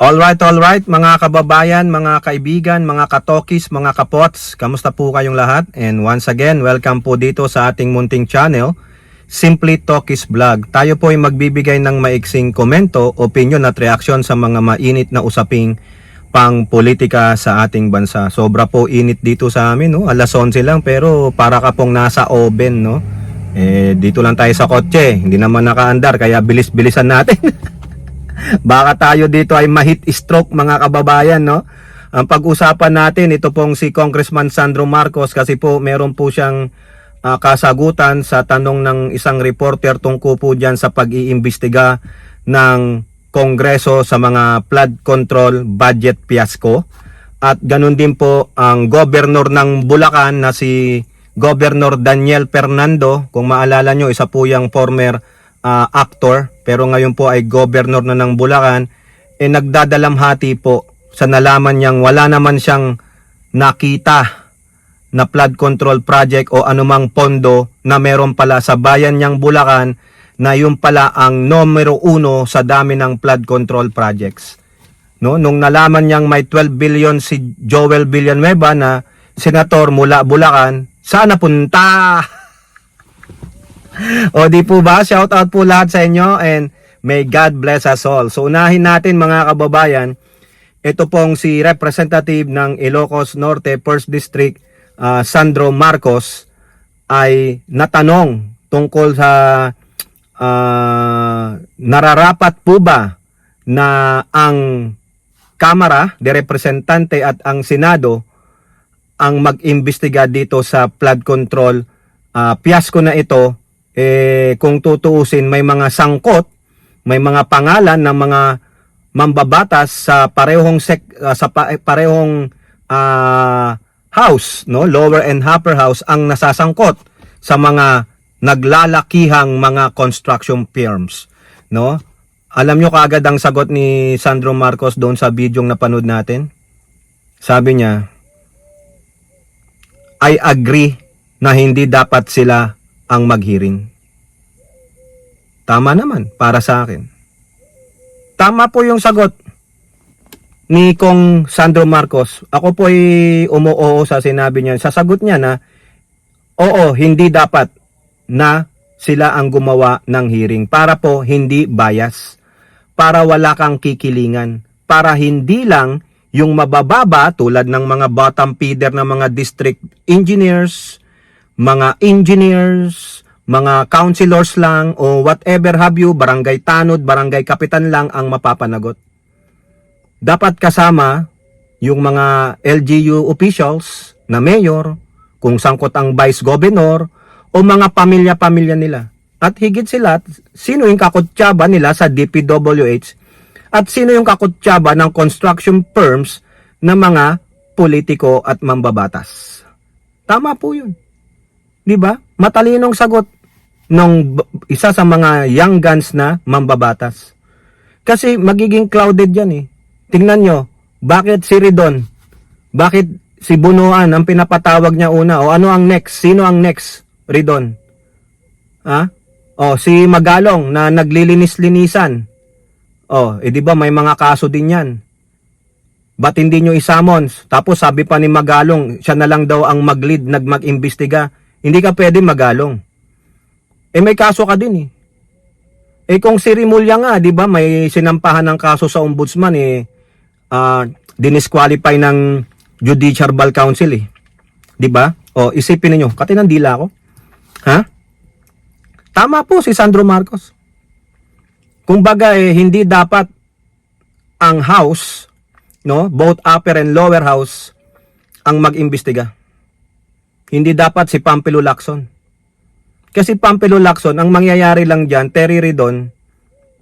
Alright, mga kababayan, mga kaibigan, mga katokis, mga kapots, kamusta po kayong lahat? And once again, welcome po dito sa ating munting channel, Simply Tokis Vlog. Tayo po ay magbibigay ng maiksing komento, opinion at reaksyon sa mga mainit na usaping pang politika sa ating bansa. Sobra po init dito sa amin, no? Alas 11 lang pero para ka pong nasa oven, no? Dito lang tayo sa kotse, hindi naman nakaandar kaya bilis-bilisan natin. Baka tayo dito ay ma-heat stroke mga kababayan, no? Ang pag-usapan natin, ito pong si Congressman Sandro Marcos kasi po meron po siyang kasagutan sa tanong ng isang reporter tungkol po dyan sa pag-iimbestiga ng Kongreso sa mga flood control budget fiasco. At ganun din po ang governor ng Bulacan na si Governor Daniel Fernando. Kung maalala nyo, isa po yung former actor pero ngayon po ay governor na ng Bulacan, nagdadalamhati po sa nalaman niyang wala naman siyang nakita na flood control project o anumang pondo na meron pala sa bayan niyang Bulacan na yung pala ang numero 1 sa dami ng flood control projects. No? Nung nalaman niyang may 12 billion si Joel Villanueva na senator mula Bulacan, sana punta! O di po ba? Shout out po lahat sa inyo and may God bless us all. So unahin natin mga kababayan, ito pong si Representative ng Ilocos Norte 1st District, Sandro Marcos, ay natanong tungkol sa nararapat po ba na ang Kamara de Representante at ang Senado ang mag-imbestiga dito sa flood control fiasco na ito. Kung tutuusin, may mga sangkot, may mga pangalan ng mga mambabatas sa parehong house, no, lower and upper house ang nasasangkot sa mga naglalakihang mga construction firms, no? Alam nyo kaagad ang sagot ni Sandro Marcos doon sa bidyong napanood natin. Sabi niya, I agree na hindi dapat sila ang maghearing. Tama naman para sa akin. Tama po yung sagot ni Kong Sandro Marcos. Ako po ay umuoo sa sinabi niya. Sa sagot niya na, oo, hindi dapat na sila ang gumawa ng hearing. Para po hindi bias. Para wala kang kikilingan. Para hindi lang yung mabababa tulad ng mga bottom feeder ng mga district engineers, mga engineers, mga councilors lang o whatever have you, barangay tanod, barangay kapitan lang ang mapapanagot. Dapat kasama yung mga LGU officials na mayor, kung sangkot ang vice governor o mga pamilya-pamilya nila. At higit sila, sino yung kakutsaba nila sa DPWH at sino yung kakutsaba ng construction firms na mga politiko at mambabatas. Tama po yun. Di ba? Matalinong sagot ng isa sa mga young guns na mambabatas. Kasi magiging clouded yan eh. Tingnan nyo, bakit si Ridon? Bakit si Bunuan ang pinapatawag niya una? O ano ang next? Sino ang next? Ridon? Ha? O si Magalong na naglilinis-linisan. O, di ba may mga kaso din yan? Ba't hindi nyo isamons? Tapos sabi pa ni Magalong, siya na lang daw ang mag-lead, mag-imbestiga. Hindi ka pwede Magalong. May kaso ka din eh. Kung si Rimulya nga, di ba, may sinampahan ng kaso sa ombudsman dinisqualify ng Judicial Council eh. Di ba? O, isipin niyo, katinang dila ako. Ha? Tama po si Sandro Marcos. Kumbaga hindi dapat ang house, no, both upper and lower house ang mag-imbestiga. Hindi dapat si Pampilo Lacson. Kasi Pampilo Lacson, ang mangyayari lang dyan, Terry Ridon,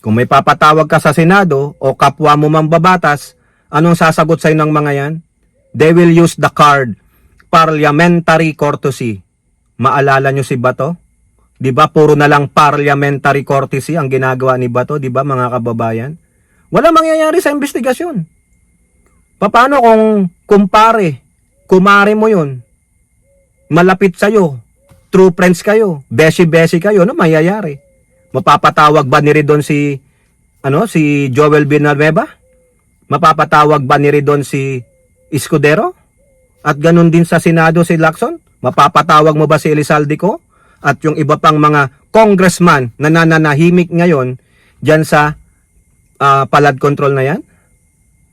kung may papatawag ka sa Senado o kapwa mo mambabatas, anong sasagot sa'yo ng mga yan? They will use the card, parliamentary courtesy. Maalala nyo si Bato? Di ba puro na lang parliamentary courtesy ang ginagawa ni Bato, di ba mga kababayan? Wala mangyayari sa investigasyon. Paano kung kumare mo yun? Malapit sa'yo, true friends kayo, beshi-beshi kayo, ano mangyayari? Mapapatawag ba ni Ridon si Joel Villanueva Mapapatawag ba ni Ridon si Escudero? At ganun din sa Senado si Lacson? Mapapatawag mo ba si Elizalde Co? At yung iba pang mga congressman na nananahimik ngayon dyan sa palad control na yan?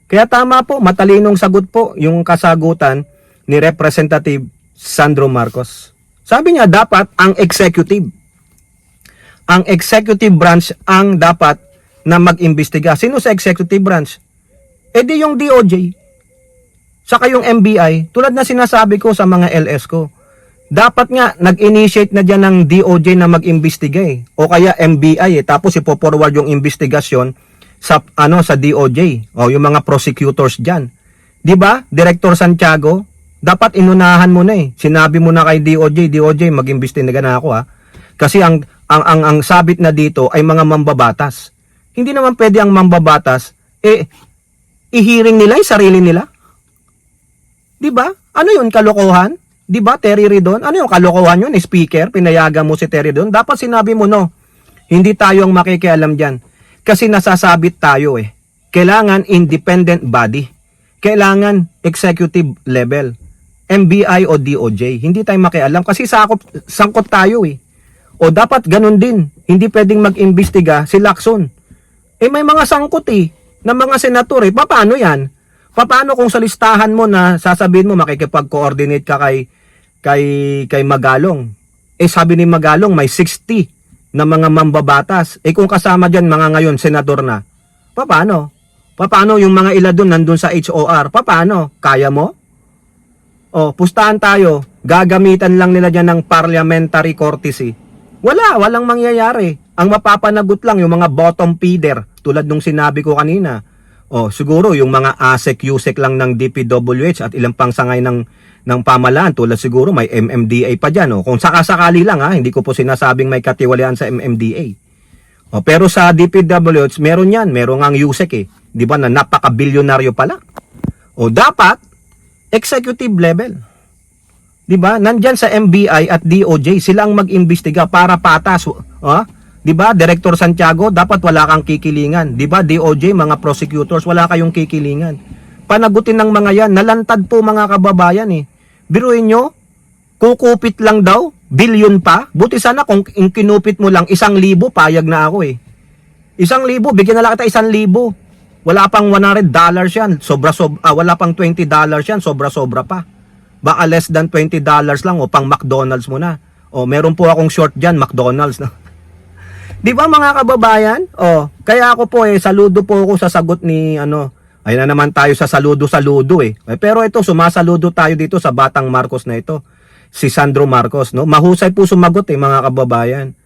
Kaya tama po, matalinong sagot po yung kasagutan ni Representative Sandro Marcos. Sabi niya dapat ang executive branch ang dapat na mag-imbestiga. Sino sa executive branch? E di yung DOJ. Saka yung MBI, tulad na sinasabi ko sa mga LS ko. Dapat nga nag-initiate na diyan ng DOJ na mag-imbestiga o kaya MBI tapos ipo-forward yung investigasyon sa sa DOJ o yung mga prosecutors diyan. 'Di ba? Director Santiago, dapat inunahan mo na Sinabi mo na kay DOJ, mag-imbestiga na ako Kasi ang sabit na dito ay mga mambabatas. Hindi naman pwede ang mambabatas i-hearing nila yung sarili nila. 'Di ba? Ano 'yun, kalokohan? 'Di ba, Terry Ridon? Ano 'yung kalokohan 'yun? Speaker, pinayagan mo si Terry Ridon. Dapat sinabi mo no. Hindi tayo ang makikialam diyan. Kasi nasasabit tayo Kailangan independent body. Kailangan executive level. MBI o DOJ. Hindi tayo makialam kasi sangkot tayo O dapat ganun din. Hindi pwedeng mag-imbestiga si Lacson. May mga sangkot ng mga senator Paano yan? Paano kung sa listahan mo na sasabihin mo makikipag-coordinate ka kay Magalong? Sabi ni Magalong may 60 na mga mambabatas. Kung kasama diyan mga ngayon senador na. Paano? Paano yung mga ila doon nandun sa HOR? Paano? Kaya mo? Pustahan tayo. Gagamitan lang nila diyan ng parliamentary courtesy. Walang mangyayari. Ang mapapanagot lang yung mga bottom feeder tulad nung sinabi ko kanina. Siguro yung mga ASEC-USEC lang ng DPWH at ilang pang sangay ng pamahalaan tulad siguro may MMDA pa dyan. Kung sakasakali lang hindi ko po sinasabing may katiwalian sa MMDA. Pero sa DPWH meron yan, meron ang USEC Di ba na napaka-bilyonaryo pala? Dapat executive level. Di ba? Nandyan sa MBI at DOJ sila ang mag-imbestiga para patas. Di ba? Director Santiago, dapat wala kang kikilingan. Di ba? DOJ, mga prosecutors, wala kayong kikilingan. Panagutin ng mga yan. Nalantad po mga kababayan Biruin nyo, kukupit lang daw, bilyon pa. Buti sana kung kinupit mo lang 1,000, payag na ako 1,000, bigyan na lang kita 1,000. Wala pang $100 yan. Wala pang $20 yan. Sobra-sobra pa. Baka less than $20 lang pang McDonald's mo na. Meron po akong short dyan, McDonald's na. Di ba mga kababayan? Kaya ako po saludo po ako sa sagot ni ayun na naman tayo sa saludo-saludo Pero ito, sumasaludo tayo dito sa batang Marcos na ito. Si Sandro Marcos, no? Mahusay po sumagot mga kababayan.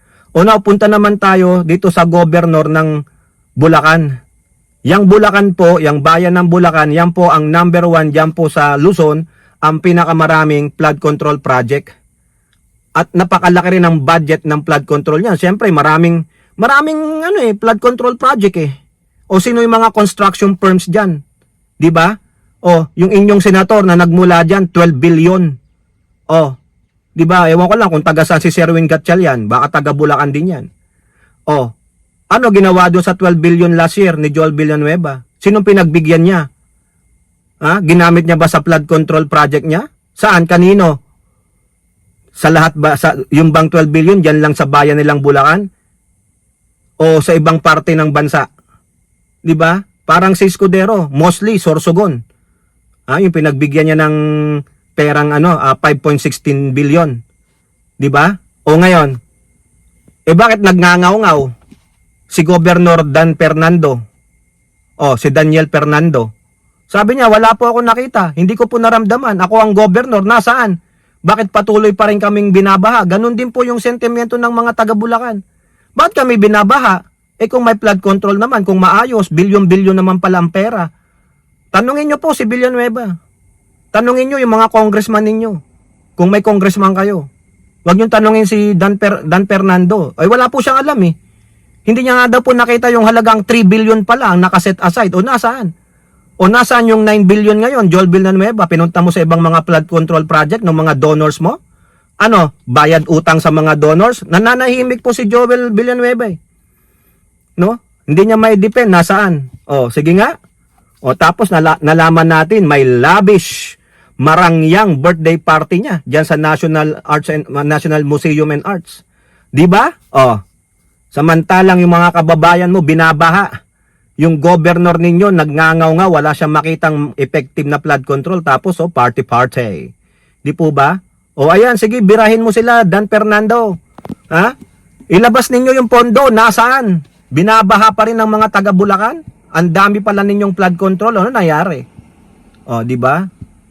Punta naman tayo dito sa governor ng Bulacan. Yang Bulacan po, yang bayan ng Bulacan, yan po ang number 1 dyan po sa Luzon, ang pinakamaraming flood control project. At napakalaki rin ang budget ng flood control niyan. Siyempre, maraming flood control project sino yung mga construction firms diyan? 'Di ba? Yung inyong senator na nagmula diyan, 12 billion. 'Di ba? Ewan ko lang kung taga saan si Sherwin Gatchalian, baka taga Bulacan din 'yan. Ano ginawa doon sa 12 billion last year ni Joel Villanueva? Sinong pinagbigyan niya? Ginamit niya ba sa flood control project niya? Saan? Kanino? Sa lahat ba? Yung bang 12 billion, dyan lang sa bayan nilang Bulacan? O sa ibang parte ng bansa? Diba? Parang si Escudero, mostly Sorsogon. Yung pinagbigyan niya ng perang 5.16 billion. Diba? O ngayon, bakit nagngangaw-ngaw? Si Governor Dan Fernando. Si Daniel Fernando. Sabi niya, wala po ako nakita. Hindi ko po naramdaman. Ako ang governor. Nasaan? Bakit patuloy pa rin kaming binabaha? Ganon din po yung sentimento ng mga taga-Bulacan. Bakit kami binabaha? Kung may flood control naman, kung maayos, bilyon-bilyon naman pala ang pera. Tanungin nyo po si Villanueva. Tanungin nyo yung mga congressman ninyo. Kung may congressman kayo. Huwag nyo tanungin si Dan Fernando. Wala po siyang alam Hindi niya nga daw po nakita yung halagang 3 billion pala ang nakaset aside. Nasaan? Nasaan yung 9 billion ngayon? Joel Villanueva, pinunta mo sa ibang mga flood control project ng mga donors mo? Bayad utang sa mga donors? Nananahimik po si Joel Villanueva No? Hindi niya may depend. Nasaan? Sige nga. O tapos nalaman natin may lavish marangyang birthday party niya diyan sa National Museum and Arts. 'Di ba? O. Samantalang yung mga kababayan mo binabaha. Yung governor ninyo nagngangaw nga, wala siyang makitang effective na flood control, tapos party. 'Di po ba? O ayan, sige, birahin mo sila, Dan Fernando. Ha? Ilabas ninyo yung pondo, nasaan? Binabaha pa rin ng mga taga Bulacan? Ang dami pala ninyong flood control, ano nangyari? O, di ba?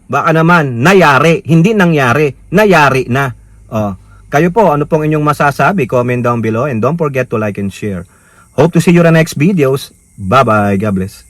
Baka naman, nangyari, hindi nangyari, nangyari na. O, kayo po, ano pong inyong masasabi? Comment down below and don't forget to like and share. Hope to see you in the next videos. Bye-bye. God bless.